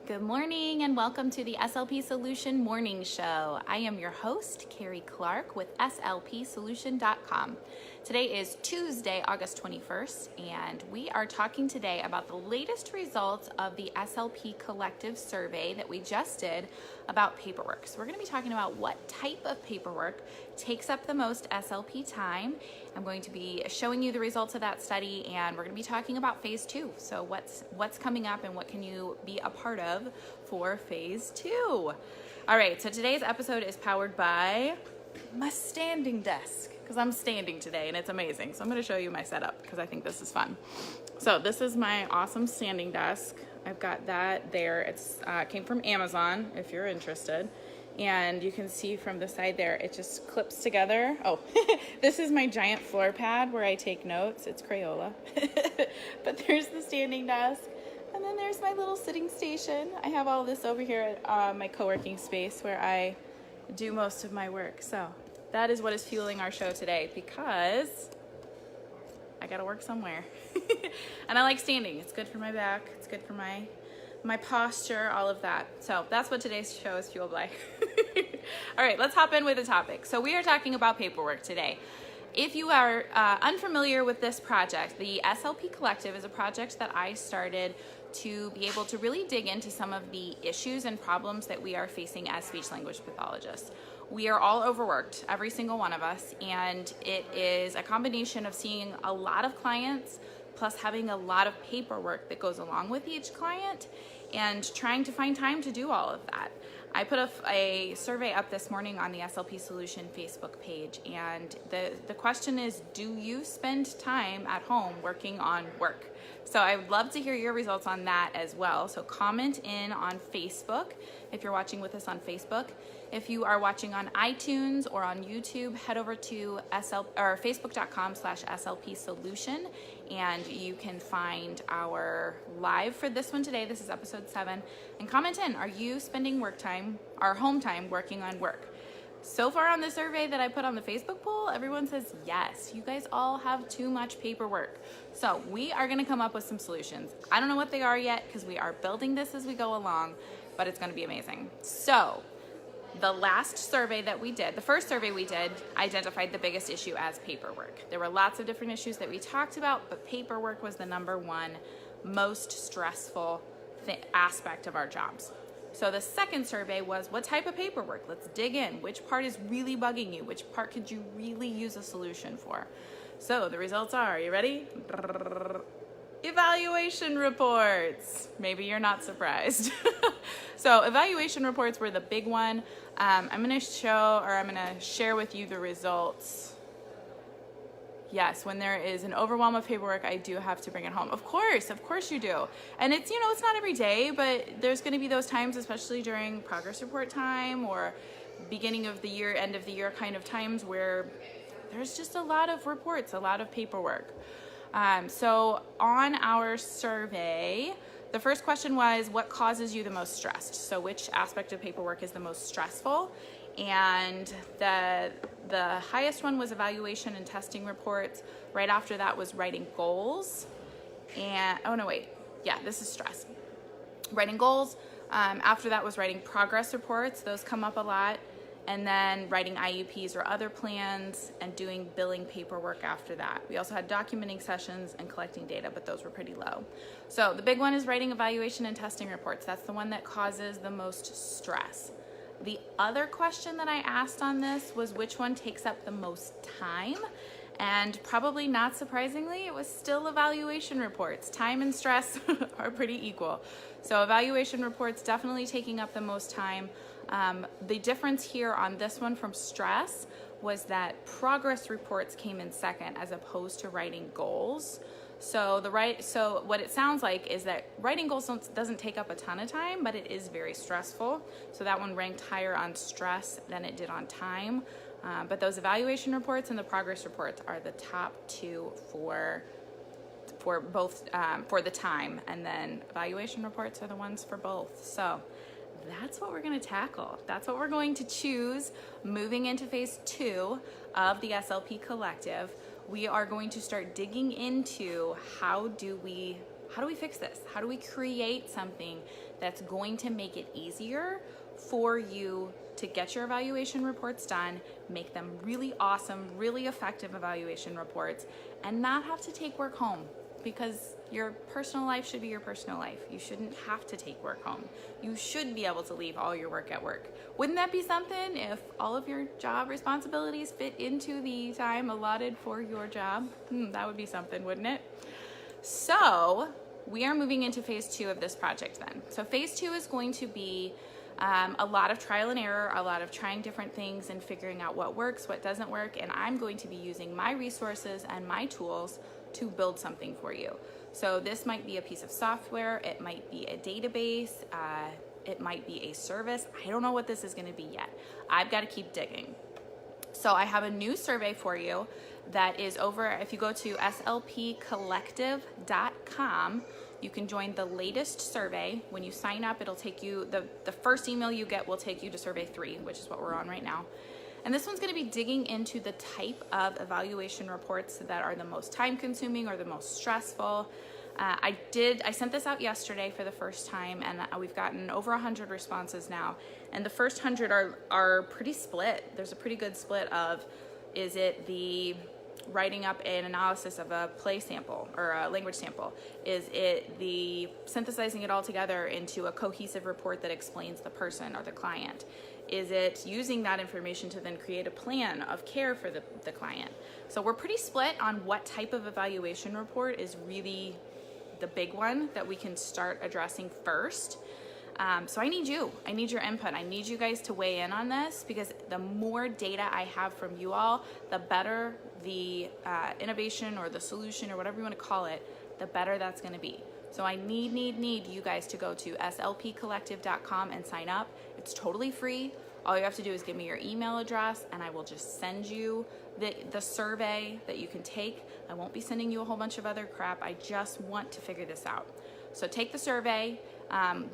Good morning and welcome to the SLP Solution Morning Show. I am your host, Carrie Clark with SLPsolution.com. Today is Tuesday, August 21st, and we are talking today about the latest results of the SLP Collective survey that we just did about paperwork. So we're going to be talking about what type of paperwork takes up the most SLP time. I'm going to be showing you the results of that study, and we're going to be talking about phase 2. So what's coming up and what can you be a part of for phase 2. All right, so today's episode is powered by my standing desk because I'm standing today and it's amazing. So I'm going to show you my setup because I think this is fun. So this is my awesome standing desk. I've got that there. It's came from Amazon if you're interested. And you can see from the side there, it just clips together. Oh, this is my giant floor pad where I take notes. It's Crayola. But there's the standing desk. And then there's my little sitting station. I have all this over here at my co-working space where I do most of my work. So that is what is fueling our show today because I gotta work somewhere. And I like standing. It's good for my back. It's good for my posture, all of that. So that's what today's show is fueled by. All right, let's hop in with the topic. So we are talking about paperwork today. If you are unfamiliar with this project, the SLP Collective is a project that I started to be able to really dig into some of the issues and problems that we are facing as speech-language pathologists. We are all overworked, every single one of us, and it is a combination of seeing a lot of clients plus having a lot of paperwork that goes along with each client and trying to find time to do all of that. I put a survey up this morning on the SLP Solution Facebook page, and the question is, do you spend time at home working on work? So I would love to hear your results on that as well. So comment in on Facebook if you're watching with us on Facebook. If you are watching on iTunes or on YouTube, head over to facebook.com/SLP Solution, and you can find our live for this one today. This is episode 7. And comment in, are you spending work time or home time working on work? So far on the survey that I put on the Facebook poll, everyone says yes. You guys all have too much paperwork. So we are going to come up with some solutions. I don't know what they are yet because we are building this as we go along, but it's going to be amazing. So the last survey that we did, the first survey we did, identified the biggest issue as paperwork. There were lots of different issues that we talked about, but paperwork was the number one most stressful aspect of our jobs. So the second survey was, what type of paperwork? Let's dig in. Which part is really bugging you? Which part could you really use a solution for? So the results are, you ready? Evaluation reports. Maybe you're not surprised. So evaluation reports were the big one. I'm going to share with you the results. Yes, when there is an overwhelm of paperwork, I do have to bring it home. Of course you do. And it's, it's not every day, but there's going to be those times, especially during progress report time or beginning of the year, end of the year kind of times where there's just a lot of reports, a lot of paperwork. So on our survey, the first question was, what causes you the most stressed? So which aspect of paperwork is the most stressful? And the highest one was evaluation and testing reports. Right after that was writing goals. And, this is stress. Writing goals. After that was writing progress reports. Those come up a lot. And then writing IUPs or other plans and doing billing paperwork after that. We also had documenting sessions and collecting data, but those were pretty low. So the big one is writing evaluation and testing reports. That's the one that causes the most stress. The other question that I asked on this was which one takes up the most time, and probably not surprisingly, it was still evaluation reports. Time and stress are pretty equal. So evaluation reports definitely taking up the most time. The difference here on this one from stress was that progress reports came in second as opposed to writing goals. So what it sounds like is that writing goals doesn't take up a ton of time, but it is very stressful. So that one ranked higher on stress than it did on time. But those evaluation reports and the progress reports are the top two for both for the time, and then evaluation reports are the ones for both. So that's what we're going to tackle. That's what we're going to choose moving into phase 2 of the SLP Collective. We are going to start digging into how do we how do we fix this? How do we create something that's going to make it easier for you to get your evaluation reports done, make them really awesome, really effective evaluation reports, and not have to take work home? Because your personal life should be your personal life. You shouldn't have to take work home. You should be able to leave all your work at work. Wouldn't that be something if all of your job responsibilities fit into the time allotted for your job? That would be something, wouldn't it? So we are moving into phase 2 of this project then. So phase 2 is going to be a lot of trial and error, a lot of trying different things and figuring out what works, what doesn't work, and I'm going to be using my resources and my tools to build something for you. So this might be a piece of software, it might be a database, it might be a service. I don't know what this is going to be yet. I've got to keep digging. So I have a new survey for you that is over, if you go to slpcollective.com, you can join the latest survey. When you sign up, it'll take you, the first email you get will take you to survey 3, which is what we're on right now. And this one's going to be digging into the type of evaluation reports that are the most time consuming or the most stressful. I sent this out yesterday for the first time, and we've gotten over 100 responses now. And the first 100 are pretty split. There's a pretty good split of, is it the writing up an analysis of a play sample or a language sample? Is it the synthesizing it all together into a cohesive report that explains the person or the client? Is it using that information to then create a plan of care for the client? So we're pretty split on what type of evaluation report is really the big one that we can start addressing first. So I need your input. I need you guys to weigh in on this, because the more data I have from you all, the better the innovation or the solution or whatever you want to call it, the better that's going to be. So I need you guys to go to slpcollective.com and sign up. It's totally free. All you have to do is give me your email address and I will just send you the survey that you can take. I won't be sending you a whole bunch of other crap. I just want to figure this out. So take the survey.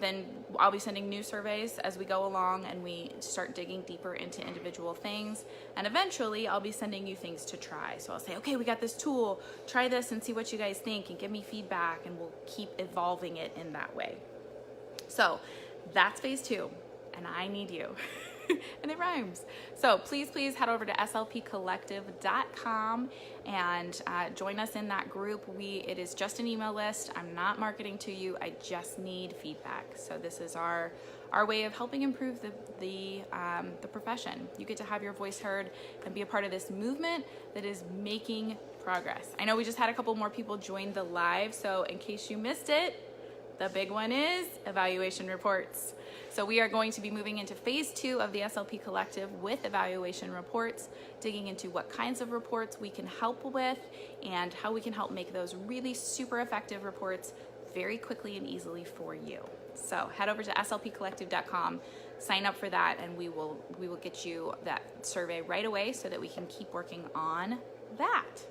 Then I'll be sending new surveys as we go along and we start digging deeper into individual things. And eventually I'll be sending you things to try. So I'll say, okay, we got this tool, try this and see what you guys think and give me feedback, and we'll keep evolving it in that way. So that's phase 2, and I need you. And it rhymes. So please head over to slpcollective.com and join us in that group. It is just an email list. I'm not marketing to you. I just need feedback. So this is our way of helping improve the profession. You get to have your voice heard and be a part of this movement that is making progress. I know we just had a couple more people join the live, so in case you missed it, the big one is evaluation reports. So we are going to be moving into phase 2 of the SLP Collective with evaluation reports, digging into what kinds of reports we can help with and how we can help make those really super effective reports very quickly and easily for you. So head over to slpcollective.com, sign up for that, and we will get you that survey right away so that we can keep working on that.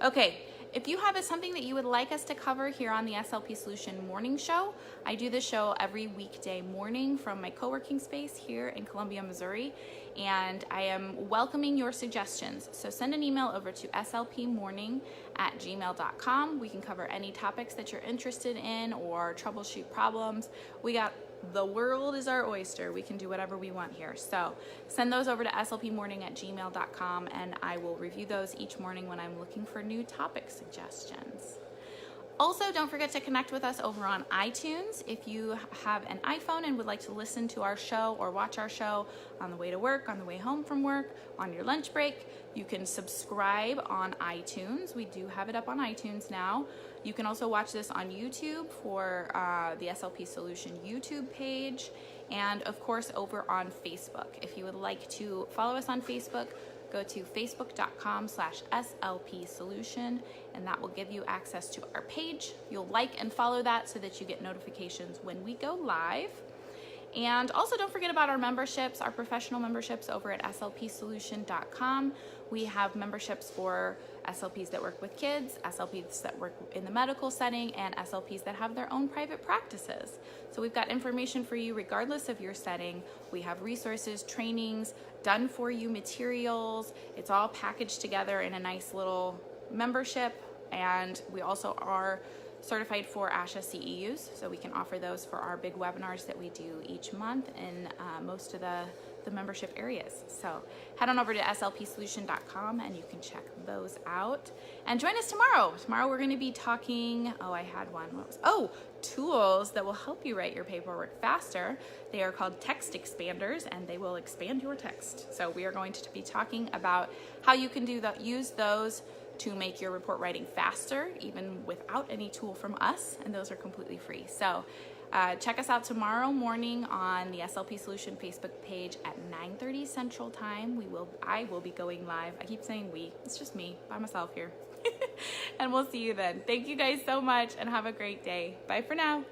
Okay. If you have something that you would like us to cover here on the SLP Solution Morning Show, I do this show every weekday morning from my co-working space here in Columbia, Missouri, and I am welcoming your suggestions. So send an email over to slpmorning@gmail.com. We can cover any topics that you're interested in or troubleshoot problems. The world is our oyster. We can do whatever we want here. So send those over to slpmorning@gmail.com and I will review those each morning when I'm looking for new topic suggestions. Also, don't forget to connect with us over on iTunes. If you have an iPhone and would like to listen to our show or watch our show on the way to work, on the way home from work, on your lunch break, you can subscribe on iTunes. We do have it up on iTunes now. You can also watch this on YouTube for the SLP Solution YouTube page, and of course over on Facebook. If you would like to follow us on Facebook, go to facebook.com/SLP Solution, and that will give you access to our page. You'll like and follow that so that you get notifications when we go live. And also don't forget about our memberships, our professional memberships over at slpsolution.com. We have memberships for SLPs that work with kids, SLPs that work in the medical setting, and SLPs that have their own private practices. So we've got information for you regardless of your setting. We have resources, trainings, done for you materials. It's all packaged together in a nice little membership. And we also are certified for ASHA CEUs, so we can offer those for our big webinars that we do each month in most of the membership areas. So head on over to slpsolution.com and you can check those out. And join us tomorrow. Tomorrow we're going to be talking, tools that will help you write your paperwork faster. They are called text expanders, and they will expand your text. So we are going to be talking about how you can use those to make your report writing faster, even without any tool from us, and those are completely free. So check us out tomorrow morning on the SLP Solution Facebook page at 9:30 Central Time. I will be going live. I keep saying we, it's just me by myself here. And we'll see you then. Thank you guys so much and have a great day. Bye for now.